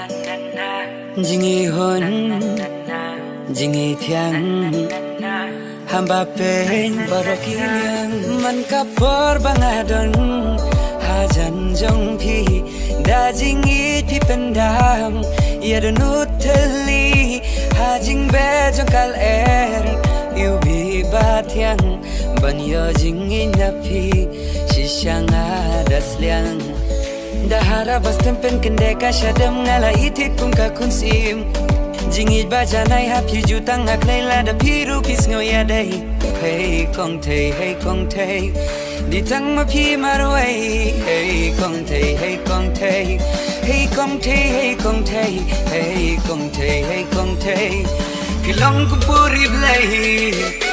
Jingi hon, jingi thiang, hamba pen barokiliang, man kapor bangadon, hajan jong pi, da jingi pi pendam, yadunut teli, hajing be jong kal you bi bathiang, ban yo jingi napi, shishang adas liang. Dahara bas tempen kende ka shadam ngala itik kum ka kunsim jingi baja nai happy jutang ak leila da piru pis ngo ya dai hey kong thei di tang ma pi marwai hey kong thei hey kong thei hey kong thei hey kong thei hey kong thei hey kong thei kilong ku puri blai